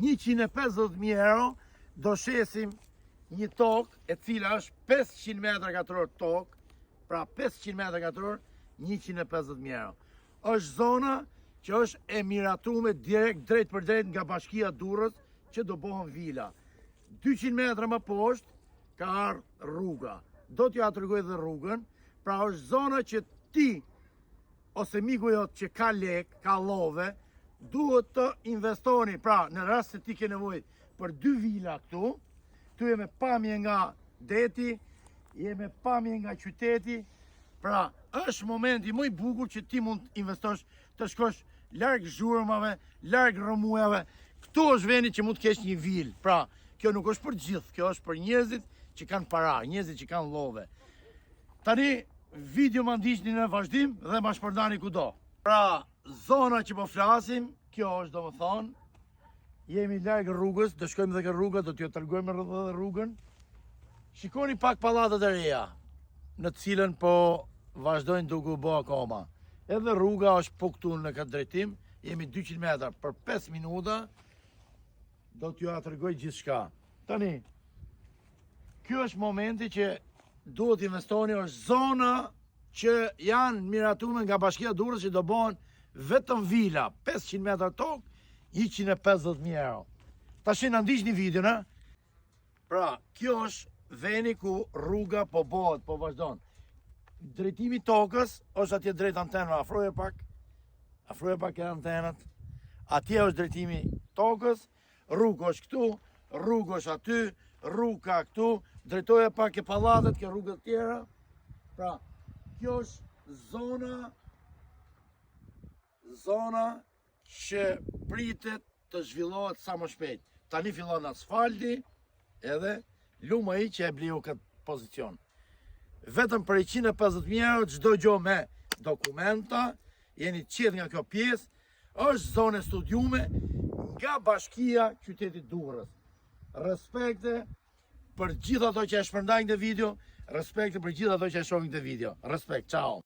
150.000 euro do shesim një tokë e cila është 500 m2 tokë, pra 500 m2, 150.000 euro. Është zona që është e miratume direkt drejt për drejt nga bashkia Durrës që do bëhen vila. 200 metra më poshtë ka ardhur rruga. Do t'ja tregoj dhe rrugën, pra është zona që ti ose miku jot që ka lek, ka llove, duhet të investoni, pra në rast se ti ke nevojë për 2 vila këtu, tu jemi pamje nga deti, jemi pamje nga qyteti, pra është momenti më i bukur që ti mund të investosh, të shkosh larg zhurmave, larg rrëmujave. Këtu është vendi që mund të kesh një vilë. Pra, kjo nuk është për gjithë, kjo është për njerëzit që kanë para, njerëzit që kanë llove. Tani video ma ndiqni në vazhdim dhe ma shpërndani kudo. Pra, zona që po flasim, kjo është domethënë, jemi larg rrugës, do shkojmë edhe ke rruga, do t'ju tregojmë edhe rrugën. Shikoni pak pallatet e reja, në të cilën po vazhdojnë duke u bë akoma. Edhe rruga është po këtu në këtë drejtim, jemi 200 metra për 5 minuta, do t'ju tregoj gjithçka. Tani, ky është momenti që duhet investoni, është zona që janë miratume nga bashkia Durrës që do bëhen vetëm vila, 500 metra tokë, 150.000 euro. Tash na ndiqni videon, a? Pra, kjo është veni ku rruga po bëhet, po vazhdon. Drejtimi tokës është atje drejt antenave, afroje pak e antenat. Atje është drejtimi tokës, rruga është këtu, rruga është aty, rruga këtu, drejtoje pak e pallatet, ke rrugët tjera. Pra, kjo është zona që pritet të zhvillohet sa më shpejt. Tani fillon asfalti edhe lumej që e bliu këtë pozicion. Vetëm për 150.000 euro çdo gjë me dokumenta, jeni qetë nga kjo pjesë, është zonë studiume nga bashkia qytetit Durrës. Respekte për gjithë ato që e shpërndajnë këtë video, respekte për gjithë ato që e shohin këtë video. Respekt, ciao.